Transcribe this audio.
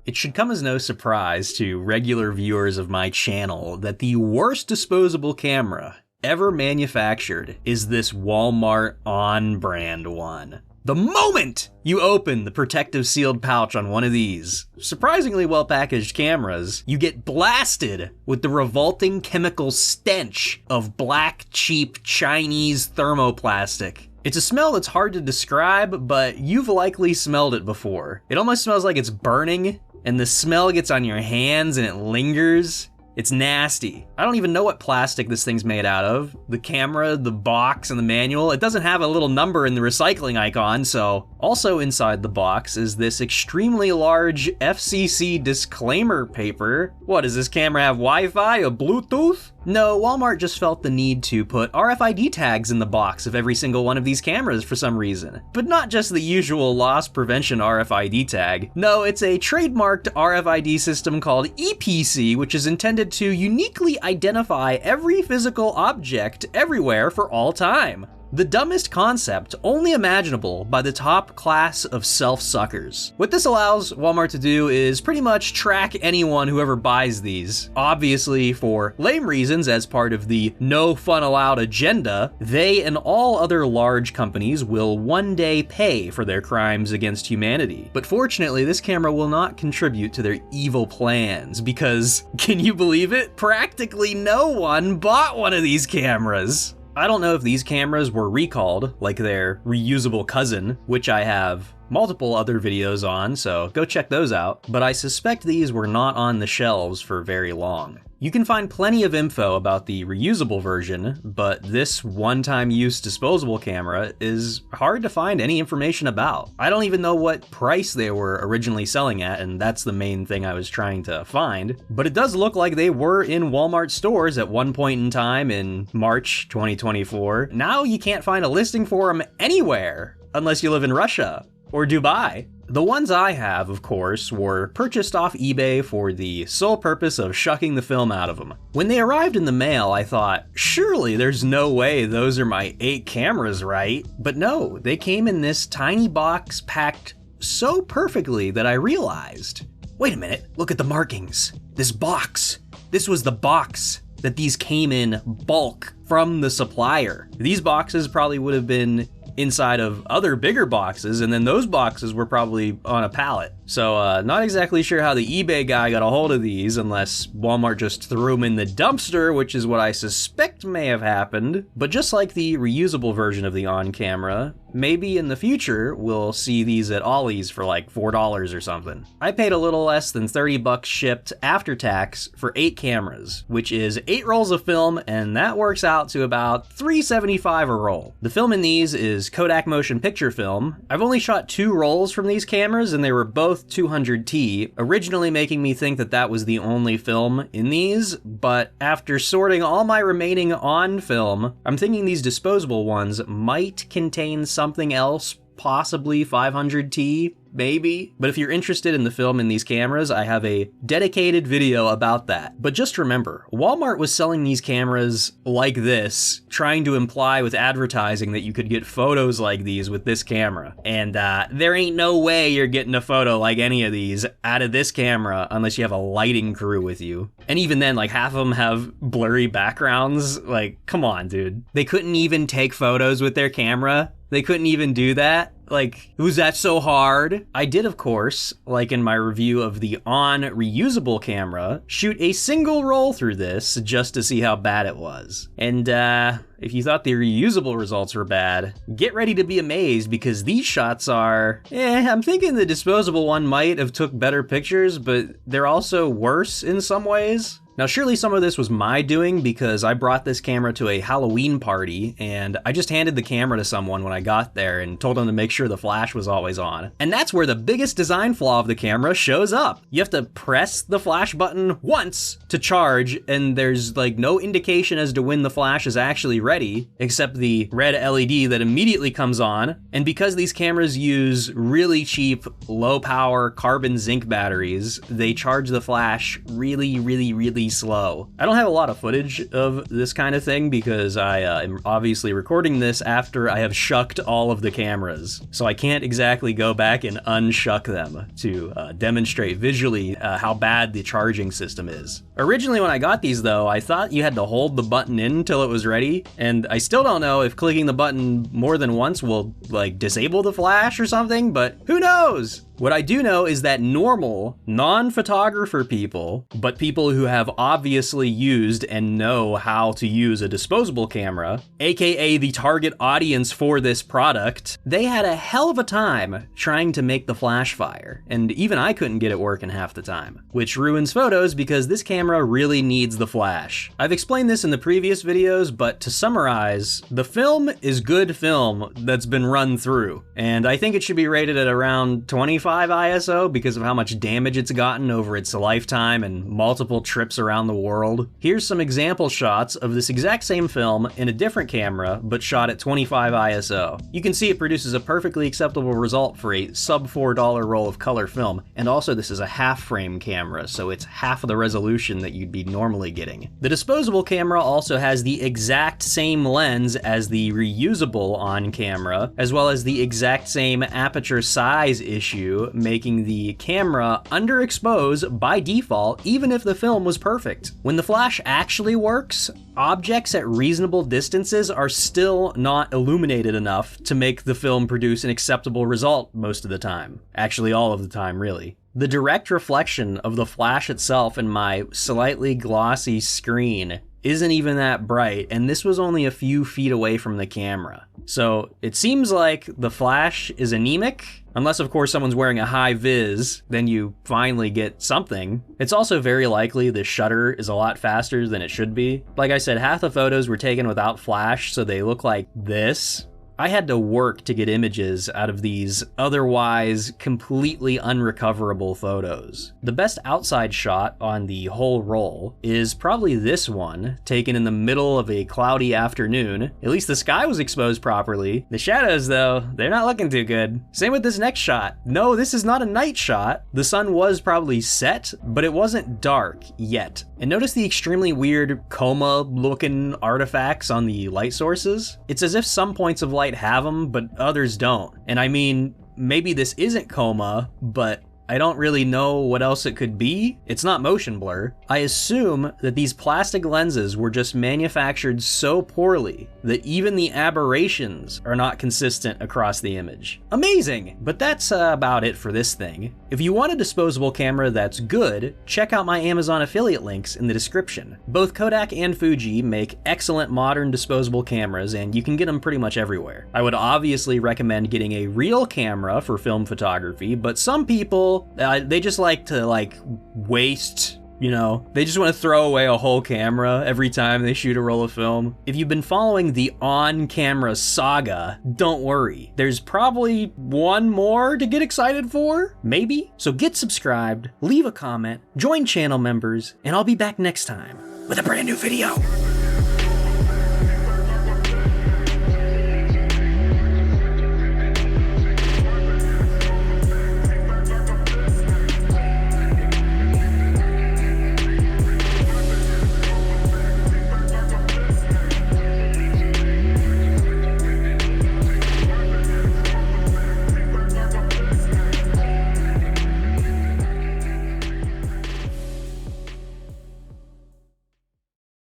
It should come as no surprise to regular viewers of my channel that the worst disposable camera ever manufactured is this Walmart ONN brand one. The moment you open the protective sealed pouch on one of these surprisingly well-packaged cameras, you get blasted with the revolting chemical stench of black, cheap Chinese thermoplastic. It's a smell that's hard to describe, but you've likely smelled it before. It almost smells like it's burning, and the smell gets on your hands and it lingers. It's nasty. I don't even know what plastic this thing's made out of. The camera, the box, and the manual, it doesn't have a little number in the recycling icon, so. Also inside the box is this extremely large FCC disclaimer paper. What, does this camera have Wi-Fi or Bluetooth? No, Walmart just felt the need to put RFID tags in the box of every single one of these cameras for some reason. But not just the usual loss prevention RFID tag. No, it's a trademarked RFID system called EPC, which is intended to uniquely identify every physical object everywhere for all time. The dumbest concept only imaginable by the top class of self-suckers. What this allows Walmart to do is pretty much track anyone who ever buys these. Obviously, for lame reasons, as part of the no fun allowed agenda, they and all other large companies will one day pay for their crimes against humanity. But fortunately, this camera will not contribute to their evil plans because, can you believe it? Practically no one bought one of these cameras. I don't know if these cameras were recalled, like their reusable cousin, which I have multiple other videos on, so go check those out, but I suspect these were not on the shelves for very long. You can find plenty of info about the reusable version, but this one-time use disposable camera is hard to find any information about. I don't even know what price they were originally selling at, and that's the main thing I was trying to find, but it does look like they were in Walmart stores at one point in time in March 2024. Now you can't find a listing for them anywhere, unless you live in Russia or Dubai. The ones I have, of course, were purchased off eBay for the sole purpose of shucking the film out of them. When they arrived in the mail, I thought, surely there's no way those are my 8 cameras, right? But no, they came in this tiny box packed so perfectly that I realized, wait a minute, look at the markings. This box, this was the box that these came in bulk from the supplier. These boxes probably would have been inside of other bigger boxes, and then those boxes were probably on a pallet. So not exactly sure how the eBay guy got a hold of these, unless Walmart just threw them in the dumpster, which is what I suspect may have happened. But just like the reusable version of the ONN camera, maybe in the future we'll see these at Ollie's for like $4 or something. I paid a little less than 30 bucks shipped after tax for 8 cameras, which is 8 rolls of film, and that works out to about $3.75 a roll. The film in these is Kodak motion picture film. I've only shot 2 rolls from these cameras, and they were both 200T, originally making me think that that was the only film in these, but after sorting all my remaining ONN film, I'm thinking these disposable ones might contain something else, possibly 500T, maybe. But if you're interested in the film in these cameras, I have a dedicated video about that. But just remember, Walmart was selling these cameras like this, trying to imply with advertising that you could get photos like these with this camera. And there ain't no way you're getting a photo like any of these out of this camera unless you have a lighting crew with you. And even then, like, half of them have blurry backgrounds. Like, come on, dude. They couldn't even take photos with their camera. They couldn't even do that. Like, was that so hard? I did, of course, like in my review of the ONN reusable camera, shoot a single roll through this just to see how bad it was. And if you thought the reusable results were bad, get ready to be amazed, because these shots are, I'm thinking the disposable one might have took better pictures, but they're also worse in some ways. Now, surely some of this was my doing, because I brought this camera to a Halloween party, and I just handed the camera to someone when I got there and told them to make sure the flash was always on. And that's where the biggest design flaw of the camera shows up. You have to press the flash button once to charge, and there's like no indication as to when the flash is actually ready, except the red LED that immediately comes on. And because these cameras use really cheap, low power carbon zinc batteries, they charge the flash really slow. I don't have a lot of footage of this kind of thing because I am obviously recording this after I have shucked all of the cameras. So I can't exactly go back and unshuck them to demonstrate visually how bad the charging system is. Originally when I got these though, I thought you had to hold the button in until it was ready, and I still don't know if clicking the button more than once will like disable the flash or something, but who knows? What I do know is that normal, non-photographer people, but people who have obviously used and know how to use a disposable camera, aka the target audience for this product, they had a hell of a time trying to make the flash fire, and even I couldn't get it working half the time, which ruins photos because this camera really needs the flash. I've explained this in the previous videos, but to summarize, the film is good film that's been run through, and I think it should be rated at around 25 ISO because of how much damage it's gotten over its lifetime and multiple trips around the world. Here's some example shots of this exact same film in a different camera, but shot at 25 ISO. You can see it produces a perfectly acceptable result for a sub $4 roll of color film, and also this is a half frame camera, so it's half of the resolution that you'd be normally getting. The disposable camera also has the exact same lens as the reusable ONN camera, as well as the exact same aperture size issue, making the camera underexpose by default even if the film was perfect. When the flash actually works, objects at reasonable distances are still not illuminated enough to make the film produce an acceptable result most of the time. Actually, all of the time, really. The direct reflection of the flash itself in my slightly glossy screen isn't even that bright, and this was only a few feet away from the camera. So it seems like the flash is anemic, unless of course someone's wearing a high vis, then you finally get something. It's also very likely the shutter is a lot faster than it should be. Like I said, half the photos were taken without flash, so they look like this. I had to work to get images out of these otherwise completely unrecoverable photos. The best outside shot on the whole roll is probably this one, taken in the middle of a cloudy afternoon. At least the sky was exposed properly. The shadows though, they're not looking too good. Same with this next shot. No, this is not a night shot. The sun was probably set, but it wasn't dark yet. And notice the extremely weird coma looking artifacts on the light sources. It's as if some points of light have them, but others don't. And I mean, maybe this isn't coma, but I don't really know what else it could be. It's not motion blur. I assume that these plastic lenses were just manufactured so poorly that even the aberrations are not consistent across the image. Amazing! But that's about it for this thing. If you want a disposable camera that's good, check out my Amazon affiliate links in the description. Both Kodak and Fuji make excellent modern disposable cameras, and you can get them pretty much everywhere. I would obviously recommend getting a real camera for film photography, but some people, they just like to waste, you know, they just want to throw away a whole camera every time they shoot a roll of film. If you've been following the ONN camera saga, don't worry. There's probably one more to get excited for, maybe? So get subscribed, leave a comment, join channel members, and I'll be back next time with a brand new video.